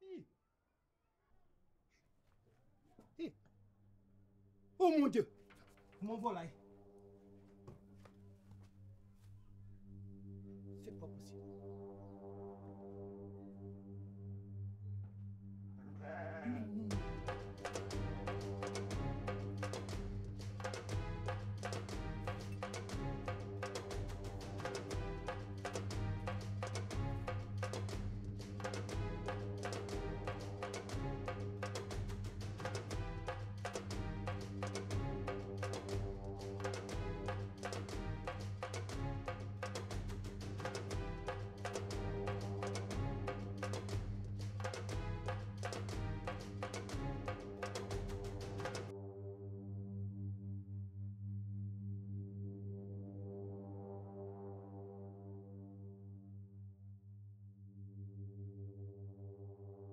Hey. Hey. Hey. Oh mon Dieu! Mon volaille. C'est pas possible.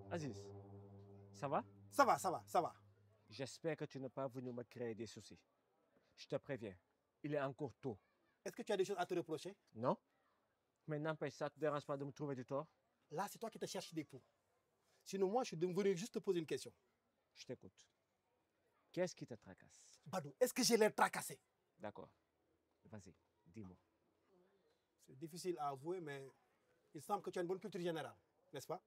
Aziz, ça va? Ça va, ça va, ça va. J'espère que tu n'es pas venu me créer des soucis. Je te préviens, il est encore tôt. Est-ce que tu as des choses à te reprocher? Non? Mais n'empêche, ça ne te dérange pas de me trouver du tort? Là, c'est toi qui te cherches des poux. Sinon, moi, je suis venu juste te poser une question. Je t'écoute. Qu'est-ce qui te tracasse? Badou, est-ce que j'ai l'air tracassé? D'accord. Vas-y, dis-moi. C'est difficile à avouer, mais il semble que tu as une bonne culture générale, n'est-ce pas?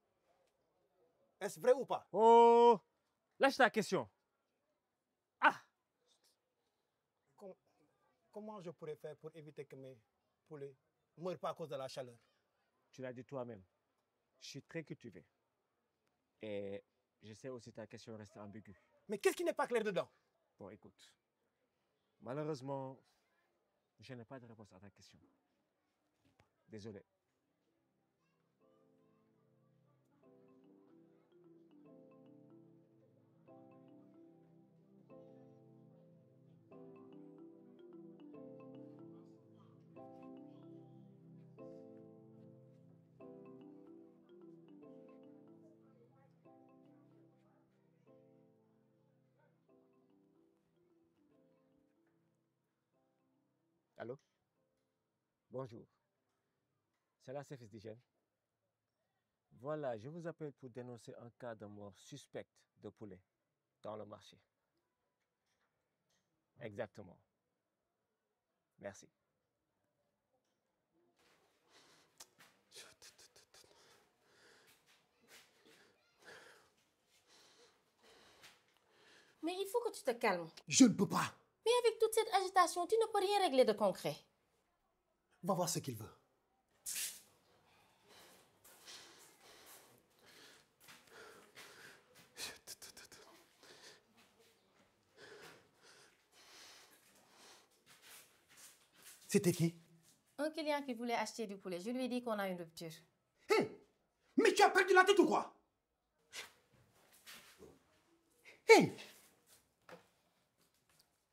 Est-ce vrai ou pas? Oh! Lâche ta question. Ah! Comment je pourrais faire pour éviter que mes poulets ne meurent pas à cause de la chaleur? Tu l'as dit toi-même. Je suis très cultivé. Et je sais aussi que ta question reste ambiguë. Mais qu'est-ce qui n'est pas clair dedans? Bon, écoute. Malheureusement, je n'ai pas de réponse à ta question. Désolé. Allô? Bonjour. C'est la service d'hygiène. Voilà, je vous appelle pour dénoncer un cas de mort suspecte de poulet dans le marché. Exactement. Merci. Mais il faut que tu te calmes. Je ne peux pas. Mais avec toute cette agitation, tu ne peux rien régler de concret. Va voir ce qu'il veut. C'était qui? Un client qui voulait acheter du poulet, je lui ai dit qu'on a une rupture. Hé! Mais tu as perdu la tête ou quoi? Hé!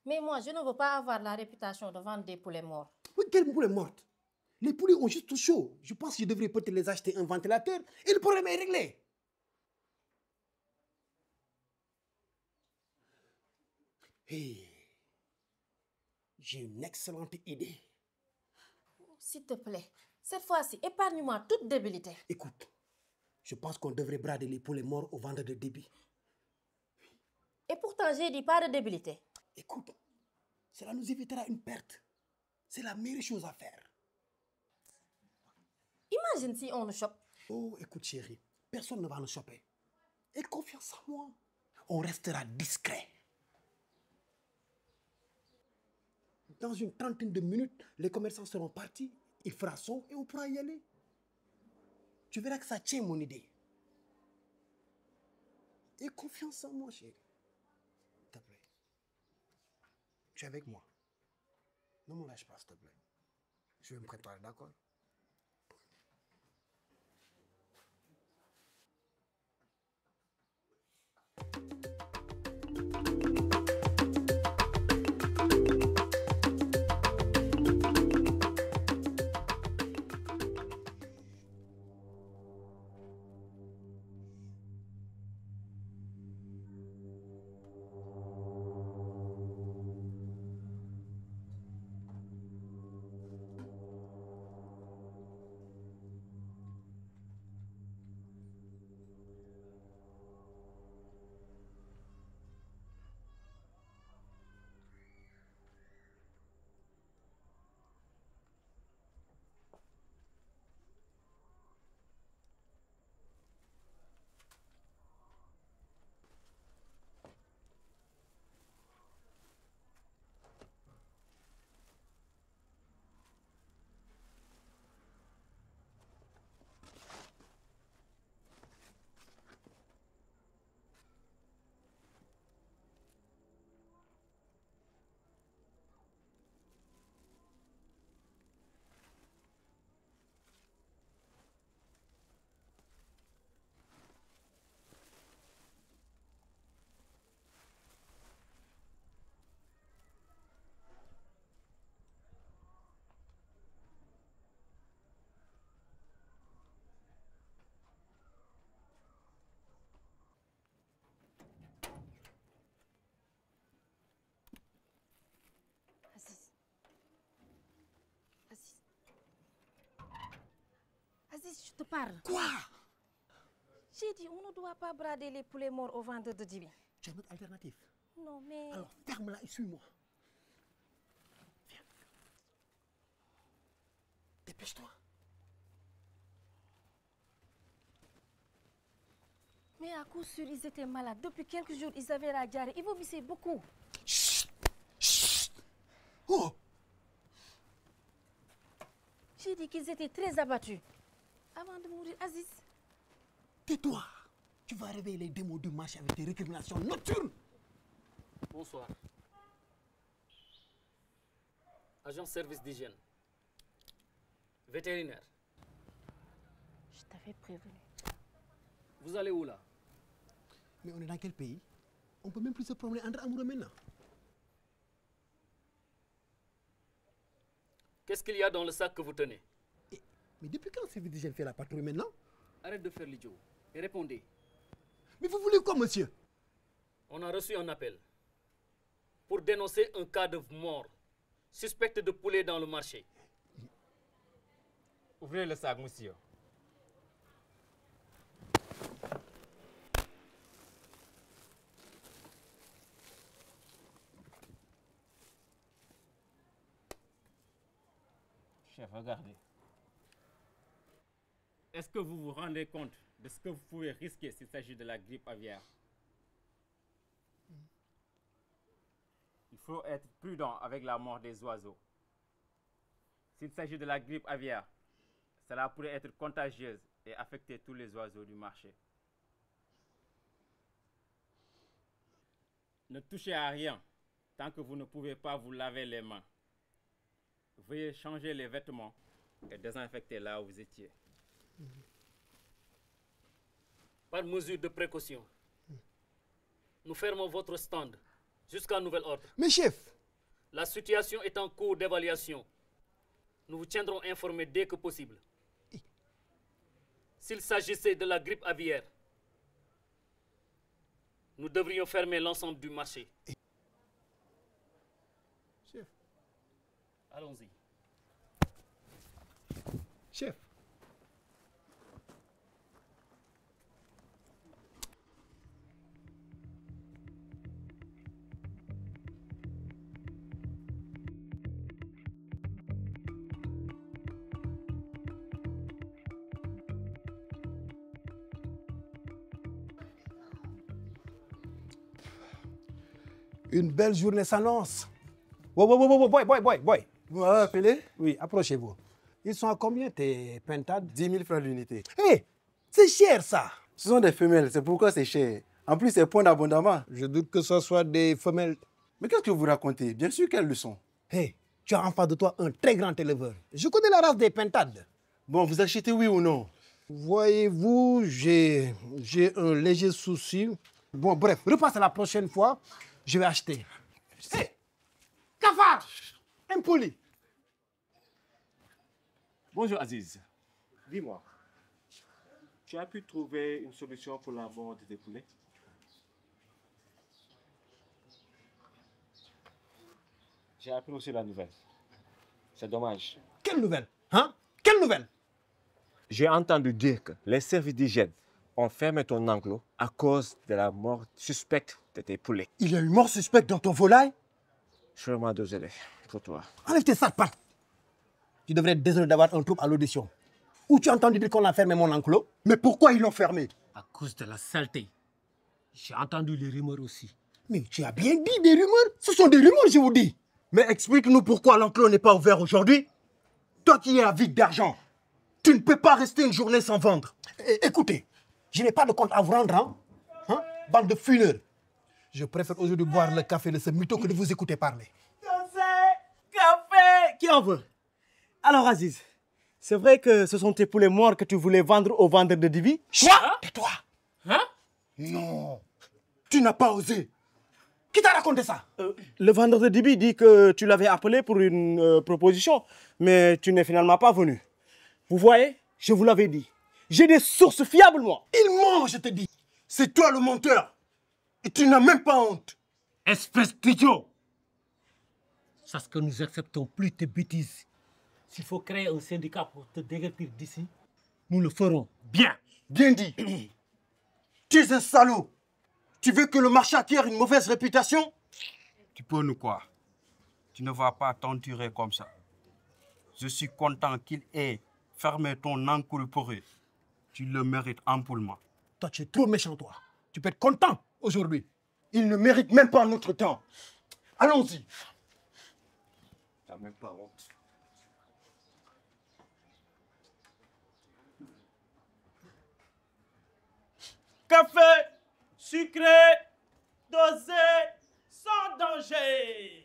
Mais moi, je ne veux pas avoir la réputation de vendre des poulets morts. Oui, quel poulet morte? Les poulets ont juste chaud. Je pense que je devrais peut-être les acheter un ventilateur et le problème est réglé. Hé! J'ai une excellente idée. S'il te plaît, cette fois-ci, épargne-moi toute débilité. Écoute, je pense qu'on devrait brader les poulets morts aux vendeurs de débit. Et pourtant, j'ai dit pas de débilité. Écoute, cela nous évitera une perte. C'est la meilleure chose à faire. Imagine si on nous chope. Oh, écoute chérie, personne ne va nous choper. Aie confiance en moi. On restera discret. Dans une trentaine de minutes, les commerçants seront partis. Il fera son et on pourra y aller. Tu verras que ça tient mon idée. Aie confiance en moi, chérie. S'il te plaît. Tu es avec moi. Ne me lâche pas, s'il te plaît. Je vais me préparer, d'accord? Aziz, je te parle. Quoi? J'ai dit, on ne doit pas brader les poulets morts aux vendeurs de Djibi. Tu as une autre alternative? Non, mais... Alors, ferme-la et suis-moi. Viens. Dépêche-toi. Mais à coup sûr, ils étaient malades. Depuis quelques jours, ils avaient la diarrhée. Ils vomissaient beaucoup. Chut! Chut! Oh! J'ai dit qu'ils étaient très abattus. Avant de mourir, Aziz. Tais-toi! Tu vas réveiller les démons du marché avec tes récriminations nocturnes! Bonsoir. Agent service d'hygiène. Vétérinaire. Je t'avais prévenu. Vous allez où là? Mais on est dans quel pays? On peut même plus se promener entre amoureux maintenant. Qu'est-ce qu'il y a dans le sac que vous tenez? Mais depuis quand le service d'hygiène fait la patrouille maintenant? Arrête de faire l'idiot et répondez. Mais vous voulez quoi, monsieur? On a reçu un appel pour dénoncer un cas de mort suspecte de poulet dans le marché. Ouvrez le sac, monsieur. Chef, regardez. Est-ce que vous vous rendez compte de ce que vous pouvez risquer s'il s'agit de la grippe aviaire? Il faut être prudent avec la mort des oiseaux. S'il s'agit de la grippe aviaire, cela pourrait être contagieuse et affecter tous les oiseaux du marché. Ne touchez à rien tant que vous ne pouvez pas vous laver les mains. Veuillez changer les vêtements et désinfecter là où vous étiez. Par mesure de précaution, nous fermons votre stand jusqu'à nouvel ordre. Mais chef! La situation est en cours d'évaluation. Nous vous tiendrons informés dès que possible. S'il s'agissait de la grippe aviaire, nous devrions fermer l'ensemble du marché. Chef! Allons-y. Chef! Une belle journée s'annonce. Boy. Vous m'avez appelé? Oui, approchez-vous. Ils sont à combien tes pentades? 10 000 francs l'unité. Hé, c'est cher ça. Ce sont des femelles, c'est pourquoi c'est cher. En plus, c'est point abondamment. Je doute que ce soit des femelles. Mais qu'est-ce que vous racontez? Bien sûr qu'elles le sont. Hé, tu as en face de toi un très grand éleveur. Je connais la race des pentades. Bon, vous achetez oui ou non? Voyez-vous, j'ai un léger souci. Bon, bref, repasse la prochaine fois. Je vais acheter. Hé, cafard, impoli. Bonjour Aziz. Dis-moi, tu as pu trouver une solution pour la mort de tes poulets? J'ai appris aussi la nouvelle. C'est dommage. Quelle nouvelle? Hein? Quelle nouvelle? J'ai entendu dire que les services d'hygiène ont fermé ton enclos à cause de la mort suspecte de tes poulets. Il y a une mort suspecte dans ton volaille? Je suis vraiment désolé pour toi. Enlève tes sacs pattes. Tu devrais être désolé d'avoir un trouble à l'audition. Où tu as entendu dire qu'on a fermé mon enclos? Mais pourquoi ils l'ont fermé? À cause de la saleté. J'ai entendu les rumeurs aussi. Mais tu as bien dit des rumeurs. Ce sont des rumeurs, je vous dis. Mais explique-nous pourquoi l'enclos n'est pas ouvert aujourd'hui. Toi qui es avide d'argent, tu ne peux pas rester une journée sans vendre. Écoutez, je n'ai pas de compte à vous rendre, hein? Bande de fumeurs. Je préfère aujourd'hui boire le café de ce mytho que de vous écouter parler. Café! Qui en veut? Alors Aziz, c'est vrai que ce sont tes poulets morts que tu voulais vendre aux vendeurs de Divi? Quoi? Tais-toi. Hein? Non, tu n'as pas osé. Qui t'a raconté ça? Le vendeur de Dibi dit que tu l'avais appelé pour une proposition, mais tu n'es finalement pas venu. Vous voyez, je vous l'avais dit. J'ai des sources fiables, moi. Il ment, je te dis. C'est toi le menteur. Et tu n'as même pas honte. Espèce d'idiot! Sache que nous acceptons plus tes bêtises. S'il faut créer un syndicat pour te déguerpir d'ici, Nous le ferons. Bien. Bien dit. Tu es un salaud. Tu veux que le marché acquiert une mauvaise réputation? Tu peux nous croire. Tu ne vas pas t'enturer comme ça. Je suis content qu'il ait fermé ton encul pour eux. Tu le mérites amplement. Toi, tu es trop méchant, toi. Tu peux être content aujourd'hui. Il ne mérite même pas notre temps. Allons-y. T'as même pas honte. Café sucré, dosé, sans danger.